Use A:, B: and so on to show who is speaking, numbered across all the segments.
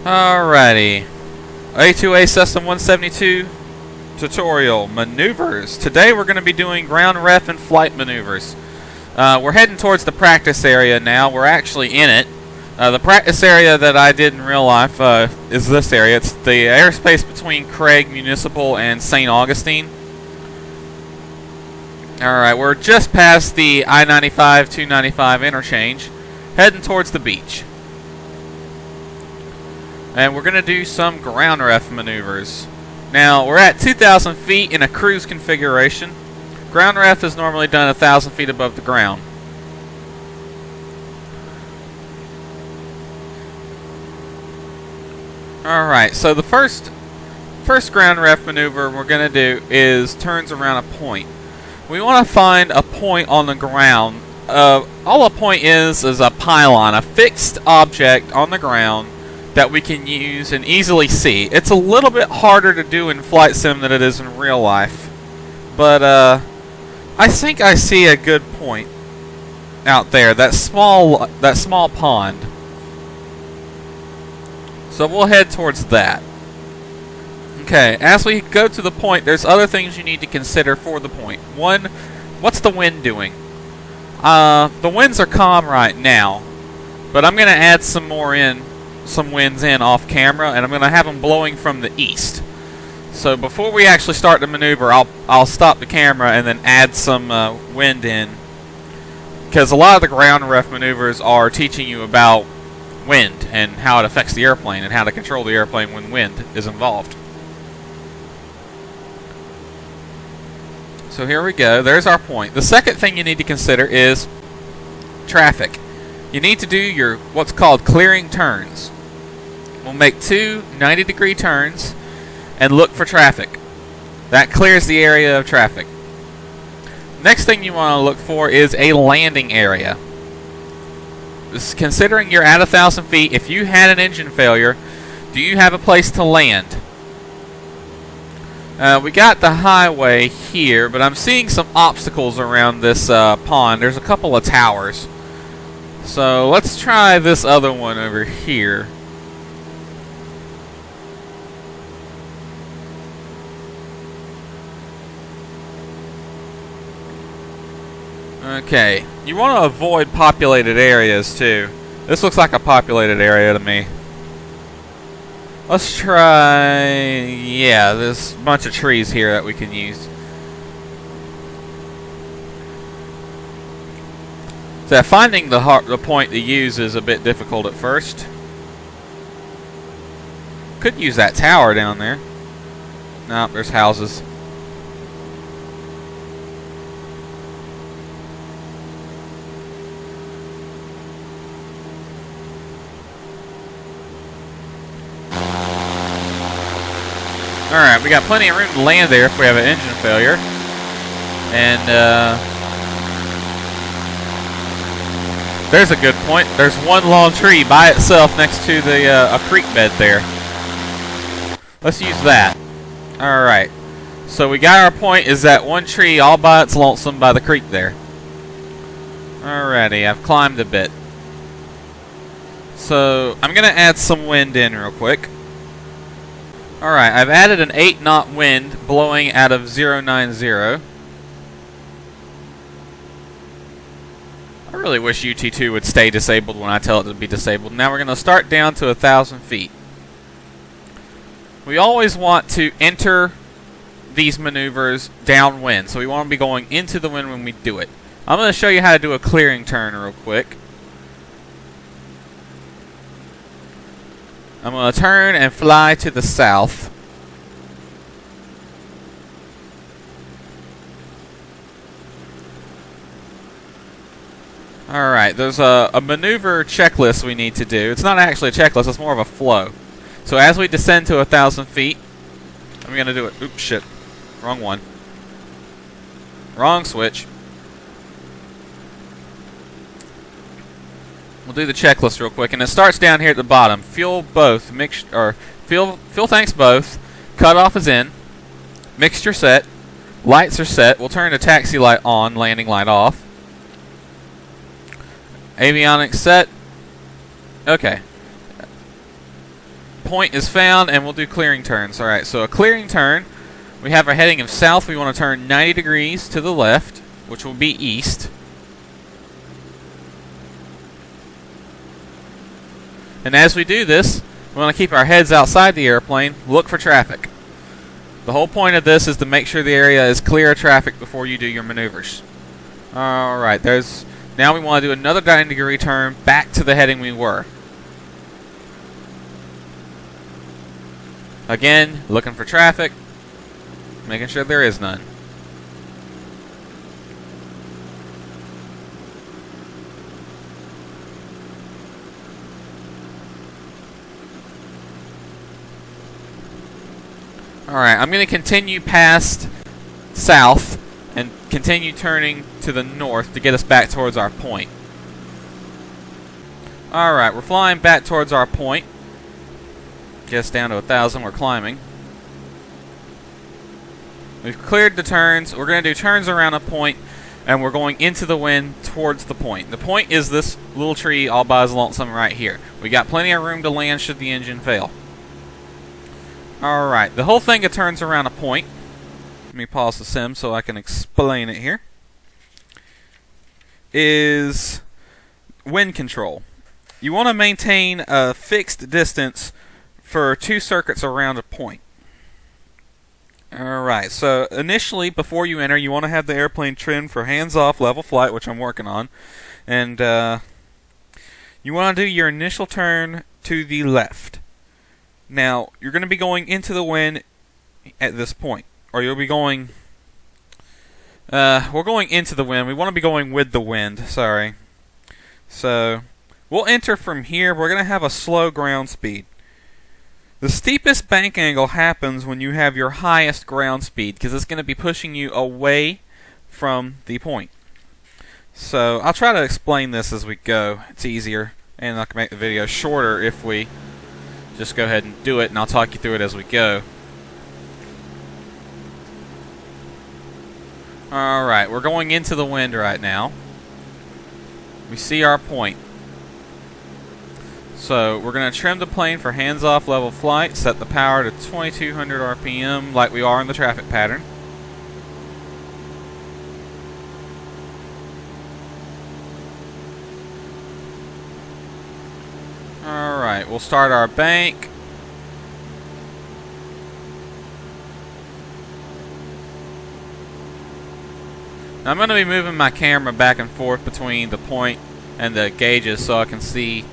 A: Alrighty, A2A Cessna 172 tutorial maneuvers. Today we're going to be doing ground ref and flight maneuvers. We're heading towards the practice area now. We're actually in it. The practice area that I did in real life is this area. It's the airspace between Craig Municipal and St. Augustine. Alright, we're just past the I-95-295 interchange, heading towards the beach. And we're going to do some ground ref maneuvers. Now, we're at 2,000 feet in a cruise configuration. Ground ref is normally done 1,000 feet above the ground. Alright, so the first ground ref maneuver we're going to do is turns around a point. We want to find a point on the ground. All a point is a pylon, a fixed object on the ground that we can use and easily see. It's a little bit harder to do in flight sim than it is in real life, but I think I see a good point out there. That small pond. So we'll head towards that. Okay, as we go to the point, there's other things you need to consider for the point. One, what's the wind doing? The winds are calm right now, but I'm going to add some winds in off camera, and I'm going to have them blowing from the east. So before we actually start the maneuver, I'll stop the camera and then add some wind in, because a lot of the ground ref maneuvers are teaching you about wind and how it affects the airplane and how to control the airplane when wind is involved. So here we go. There's our point. The second thing you need to consider is traffic. You need to do your what's called clearing turns. We'll make two 90-degree turns and look for traffic. That clears the area of traffic. Next thing you want to look for is a landing area. Considering you're at 1,000 feet, if you had an engine failure, do you have a place to land? We got the highway here, but I'm seeing some obstacles around this pond. There's a couple of towers. So let's try this other one over here. Okay, you want to avoid populated areas too. This looks like a populated area to me. Let's try, yeah, there's a bunch of trees here that we can use. So finding the point to use is a bit difficult at first. Could use that tower down there. No, there's houses. Alright, we got plenty of room to land there if we have an engine failure. And there's a good point. There's one long tree by itself next to the a creek bed there. Let's use that. Alright, so we got our point is that one tree all by its lonesome by the creek there. Alrighty, I've climbed a bit. So I'm going to add some wind in real quick. Alright, I've added an 8-knot wind blowing out of 090. I really wish UT2 would stay disabled when I tell it to be disabled. Now we're going to start down to 1,000 feet. We always want to enter these maneuvers downwind, so we want to be going into the wind when we do it. I'm going to show you how to do a clearing turn real quick. I'm going to turn and fly to the south. Alright, there's a maneuver checklist we need to do. It's not actually a checklist, it's more of a flow. So as we descend to 1,000 feet, I'm going to do it. Oops, shit. Wrong one. Wrong switch. We'll do the checklist real quick, and it starts down here at the bottom. Fuel both, fuel tanks both. Cutoff is in. Mixture set. Lights are set. We'll turn the taxi light on, landing light off. Avionics set. Okay. point is found, and we'll do clearing turns. Alright, so a clearing turn, we have our heading of south. We want to turn 90 degrees to the left, which will be east. And as we do this, we want to keep our heads outside the airplane, look for traffic. The whole point of this is to make sure the area is clear of traffic before you do your maneuvers. Alright, now we want to do another 90-degree turn back to the heading we were. Again, looking for traffic, making sure there is none. Alright, I'm going to continue past south and continue turning to the north to get us back towards our point. Alright, we're flying back towards our point. Get us down to 1,000, we're climbing. We've cleared the turns. We're going to do turns around a point, and we're going into the wind towards the point. The point is this little tree all by its lonesome right here. We got plenty of room to land should the engine fail. Alright, the whole thing turns around a point. Let me pause the sim so I can explain it here. Is wind control. You want to maintain a fixed distance for 2 circuits around a point. Alright, so initially, before you enter, you want to have the airplane trimmed for hands-off level flight, which I'm working on. And you want to do your initial turn to the left. Now, you're going to be going into the wind at this point. Or you'll be going... we're going into the wind. We want to be going with the wind, sorry. So, we'll enter from here. We're going to have a slow ground speed. The steepest bank angle happens when you have your highest ground speed, because it's going to be pushing you away from the point. So, I'll try to explain this as we go. It's easier, and I can make the video shorter if we just go ahead and do it, and I'll talk you through it as we go. Alright, we're going into the wind right now. We see our point. So, we're going to trim the plane for hands-off level flight, set the power to 2200 RPM like we are in the traffic pattern. Alright, we'll start our bank. Now, I'm going to be moving my camera back and forth between the point and the gauges so I can see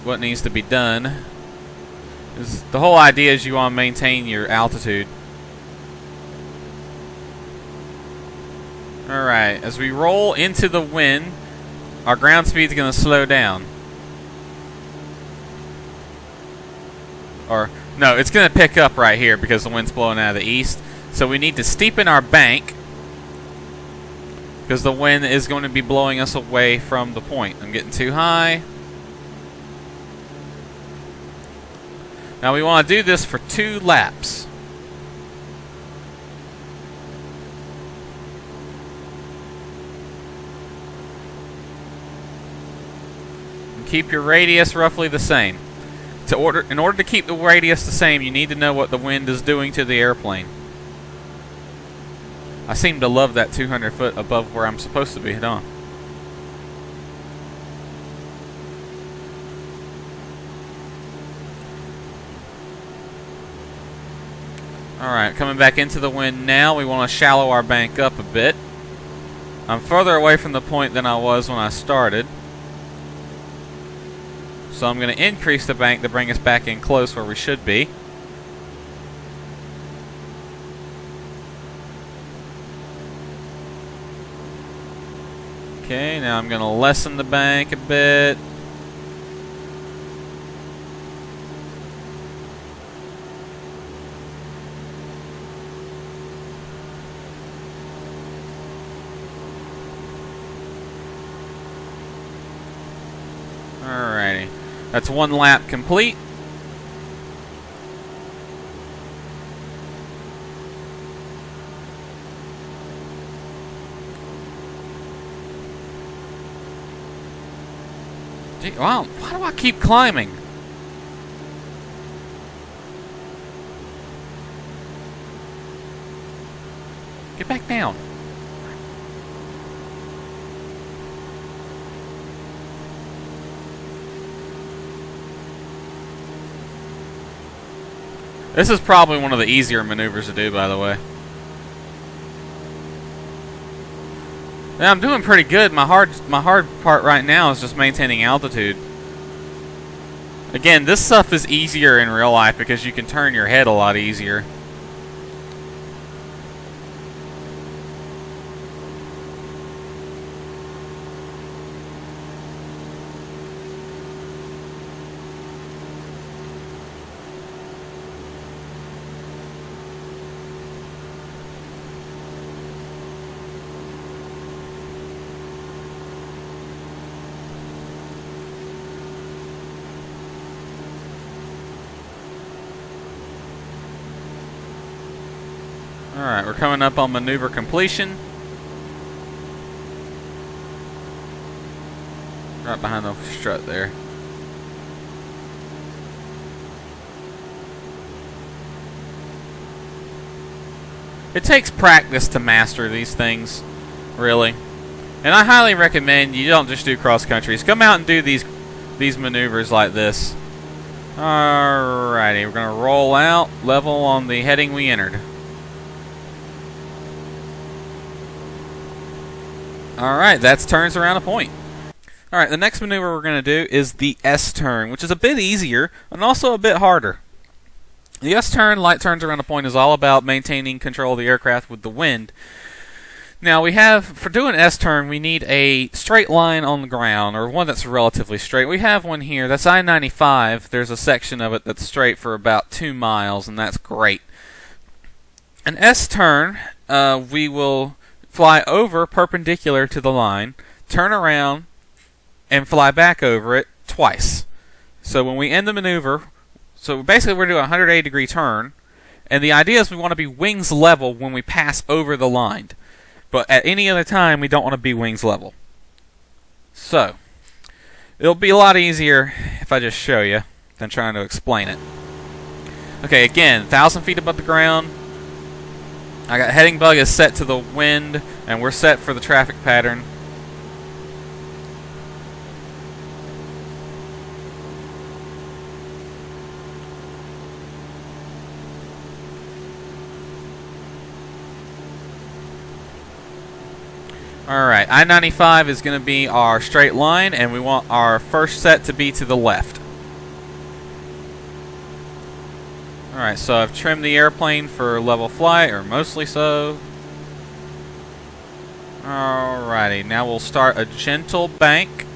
A: what needs to be done. The whole idea is you want to maintain your altitude. Alright, as we roll into the wind, our ground speed is going to slow down. Or, no, it's going to pick up right here because the wind's blowing out of the east. So we need to steepen our bank because the wind is going to be blowing us away from the point. I'm getting too high. Now we want to do this for 2 laps. And keep your radius roughly the same. In order to keep the radius the same, you need to know what the wind is doing to the airplane. I seem to love that 200 foot above where I'm supposed to be, huh? Alright, coming back into the wind now, we want to shallow our bank up a bit. I'm further away from the point than I was when I started. So I'm going to increase the bank to bring us back in close where we should be. Okay, now I'm going to lessen the bank a bit. Alrighty. That's 1 lap complete. Wow, why do I keep climbing? Get back down. This is probably one of the easier maneuvers to do, by the way. Yeah, I'm doing pretty good. My hard part right now is just maintaining altitude. Again, this stuff is easier in real life because you can turn your head a lot easier. Alright, we're coming up on maneuver completion. Right behind the strut there. It takes practice to master these things, really. And I highly recommend you don't just do cross countries. Come out and do these maneuvers like this. Alrighty, we're going to roll out, level on the heading we entered. Alright, that's turns around a point. Alright, the next maneuver we're going to do is the S-turn, which is a bit easier and also a bit harder. The S-turn, light turns around a point, is all about maintaining control of the aircraft with the wind. Now, for doing S-turn, we need a straight line on the ground, or one that's relatively straight. We have one here. That's I-95. There's a section of it that's straight for about 2 miles, and that's great. An S-turn, we will fly over perpendicular to the line, turn around, and fly back over it twice. So when we end the maneuver, so basically we're doing a 180-degree turn, and the idea is we want to be wings level when we pass over the line. But at any other time, we don't want to be wings level. So, it'll be a lot easier if I just show you than trying to explain it. Okay, again, 1,000 feet above the ground. I got heading bug is set to the wind, and we're set for the traffic pattern. Alright, I-95 is going to be our straight line, and we want our first set to be to the left. Alright, so I've trimmed the airplane for level flight, or mostly so. Alrighty, now we'll start a gentle bank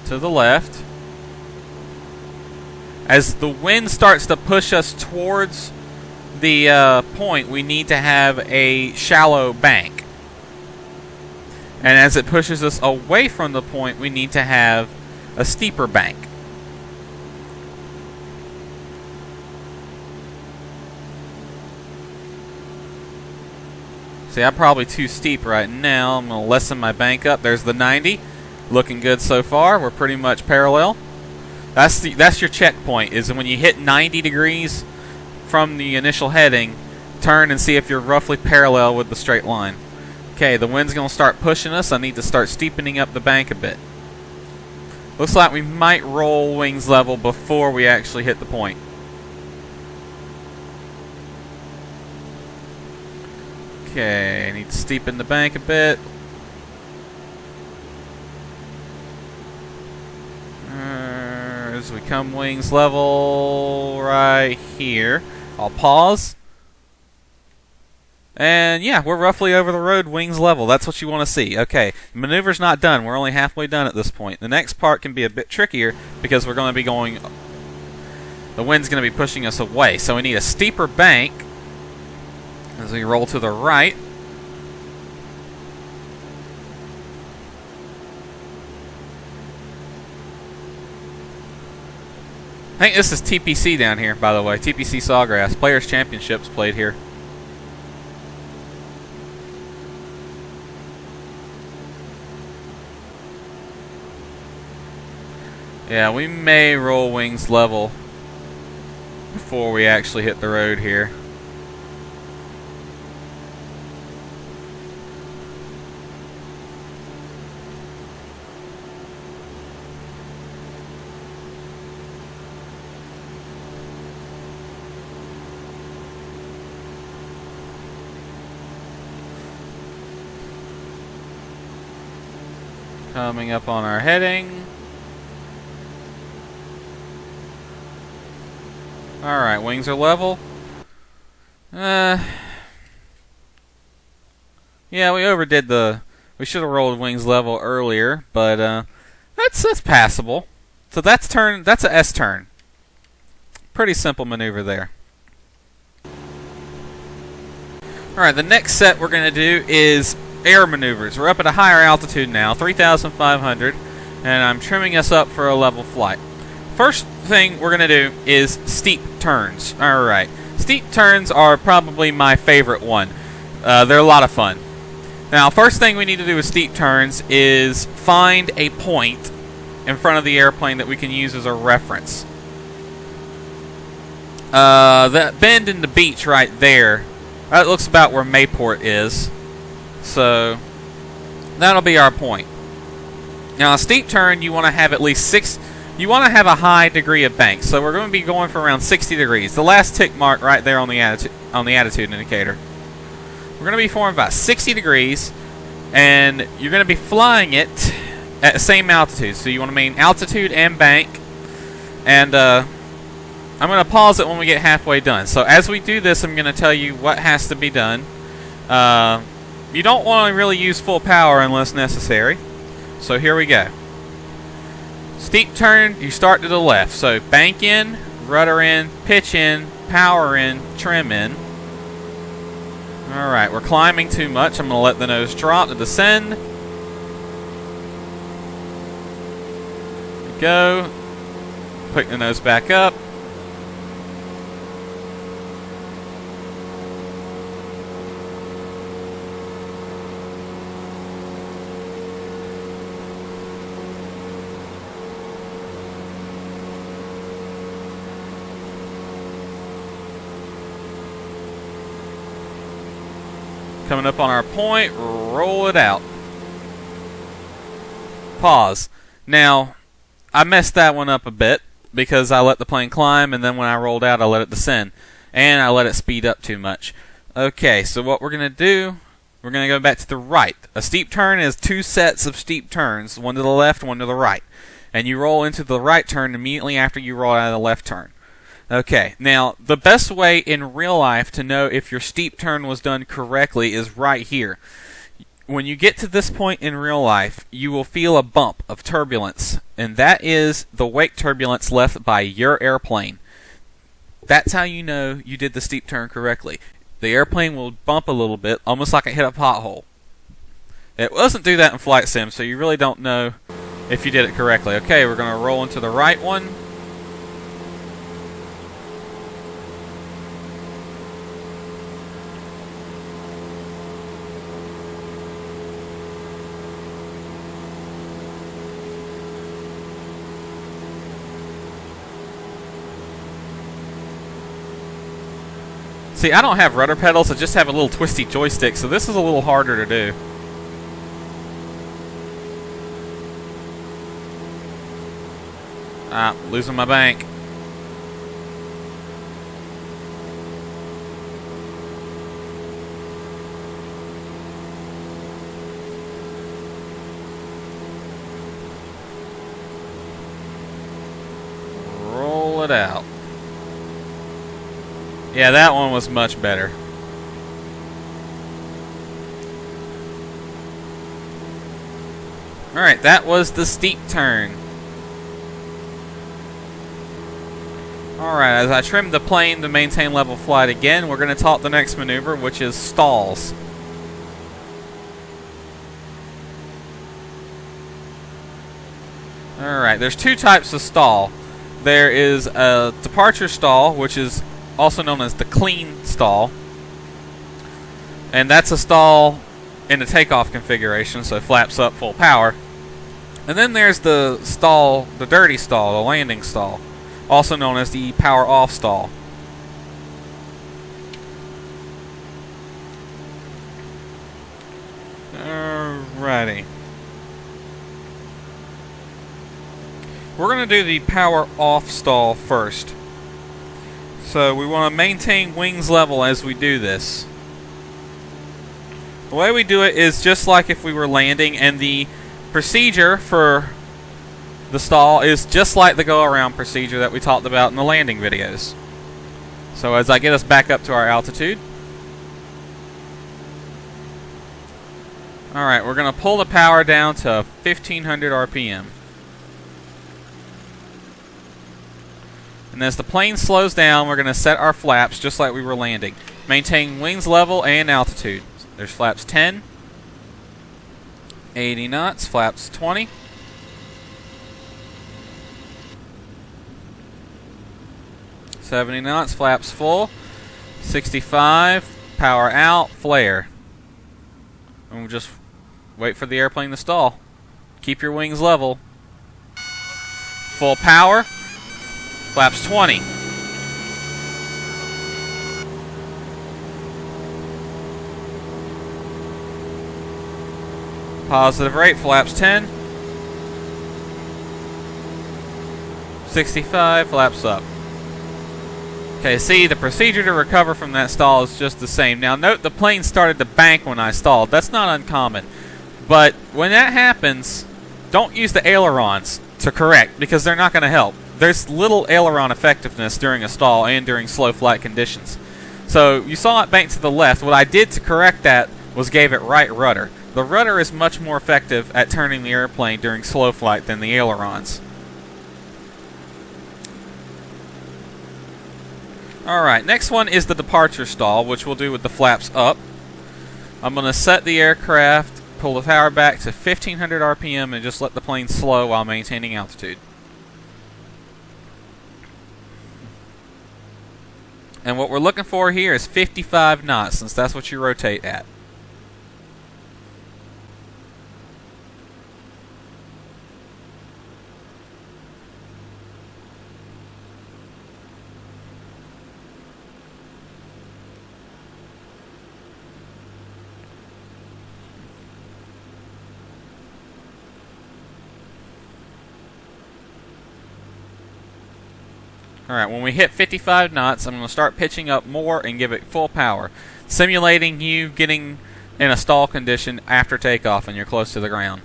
A: to the left. As the wind starts to push us towards the point, we need to have a shallow bank. And as it pushes us away from the point, we need to have a steeper bank. See, I'm probably too steep right now. I'm going to lessen my bank up. There's the 90. Looking good so far. We're pretty much parallel. That's your checkpoint, is when you hit 90 degrees from the initial heading, turn and see if you're roughly parallel with the straight line. Okay, the wind's going to start pushing us. I need to start steepening up the bank a bit. Looks like we might roll wings level before we actually hit the point. Okay, I need to steepen the bank a bit. As we come wings level right here, I'll pause. And yeah, we're roughly over the road, wings level. That's what you want to see. Okay, the maneuver's not done. We're only halfway done at this point. The next part can be a bit trickier because we're going to be going... The wind's going to be pushing us away. So we need a steeper bank as we roll to the right. I think this is TPC down here, by the way. TPC Sawgrass. Players' Championships played here. Yeah, we may roll wings level before we actually hit the road here. Coming up on our heading. Alright, wings are level. Yeah, we overdid the... We should have rolled wings level earlier, but that's passable. So that's an S turn. Pretty simple maneuver there. Alright, the next set we're going to do is air maneuvers. We're up at a higher altitude now, 3,500, and I'm trimming us up for a level flight. First thing we're going to do is steep turns. Alright, steep turns are probably my favorite one. They're a lot of fun. Now, first thing we need to do with steep turns is find a point in front of the airplane that we can use as a reference. That bend in the beach right there, that looks about where Mayport is. So, that'll be our point. Now, a steep turn, you want to have at least you want to have a high degree of bank. So we're going to be going for around 60 degrees. The last tick mark right there on the attitude indicator. We're going to be flying about 60 degrees, and you're going to be flying it at the same altitude. So you want to maintain altitude and bank. And I'm going to pause it when we get halfway done. So as we do this, I'm going to tell you what has to be done. You don't want to really use full power unless necessary. So here we go. Steep turn, you start to the left. So bank in, rudder in, pitch in, power in, trim in. Alright, we're climbing too much. I'm going to let the nose drop to descend. Go. Pick the nose back up. Coming up on our point, roll it out. Pause. Now, I messed that one up a bit because I let the plane climb, and then when I rolled out, I let it descend. And I let it speed up too much. Okay, so what we're going to do, we're going to go back to the right. A steep turn is two sets of steep turns, one to the left, one to the right. And you roll into the right turn immediately after you roll out of the left turn. Okay, now the best way in real life to know if your steep turn was done correctly is right here. When you get to this point in real life, you will feel a bump of turbulence, and that is the wake turbulence left by your airplane. That's how you know you did the steep turn correctly. The airplane will bump a little bit, almost like it hit a pothole. It doesn't do that in Flight Sim, so you really don't know if you did it correctly. Okay, we're going to roll into the right one. See, I don't have rudder pedals, I just have a little twisty joystick, so this is a little harder to do. Ah, losing my bank. Roll it out. Yeah, that one was much better. Alright, that was the steep turn. Alright, as I trim the plane to maintain level flight again, we're going to talk the next maneuver, which is stalls. Alright, there's two types of stall. There is a departure stall, which is also known as the clean stall, and that's a stall in the takeoff configuration, so flaps up full power. And then there's the stall, the dirty stall, the landing stall, also known as the power off stall. Alrighty. We're going to do the power off stall first. So we want to maintain wings level as we do this. The way we do it is just like if we were landing, and the procedure for the stall is just like the go-around procedure that we talked about in the landing videos. So as I get us back up to our altitude, alright, we're going to pull the power down to 1500 RPM. And as the plane slows down, we're going to set our flaps just like we were landing. Maintain wings level and altitude. There's flaps 10, 80 knots, flaps 20. 70 knots, flaps full. 65, power out, flare. And we'll just wait for the airplane to stall. Keep your wings level. Full power, flaps 20. Positive rate, flaps 10. 65, flaps up. Okay, see, the procedure to recover from that stall is just the same. Now note the plane started to bank when I stalled. That's not uncommon. But when that happens, don't use the ailerons to correct, because they're not going to help. There's little aileron effectiveness during a stall and during slow flight conditions. So you saw it bank to the left. What I did to correct that was gave it right rudder. The rudder is much more effective at turning the airplane during slow flight than the ailerons. Alright, next one is the departure stall, which we'll do with the flaps up. I'm going to set the aircraft, pull the power back to 1500 RPM, and just let the plane slow while maintaining altitude. And what we're looking for here is 55 knots, since that's what you rotate at. Alright, when we hit 55 knots, I'm going to start pitching up more and give it full power, simulating you getting in a stall condition after takeoff and you're close to the ground.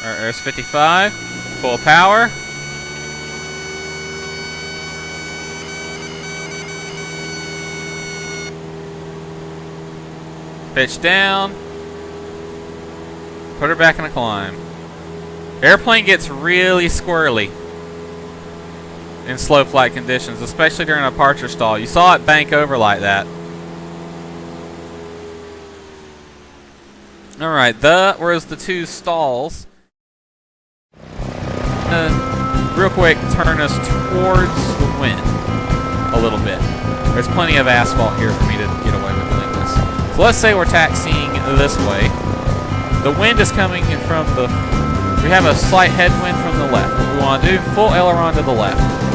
A: Alright, there's 55, full power. Pitch down. Put her back in a climb. Airplane gets really squirrely in slow flight conditions, especially during a departure stall. You saw it bank over like that. Alright, where's the two stalls? Real quick, turn us towards the wind a little bit. There's plenty of asphalt here for me to get away with doing this. So let's say we're taxiing this way. The wind is coming in from the... We have a slight headwind from the left. What we want to do, full aileron to the left.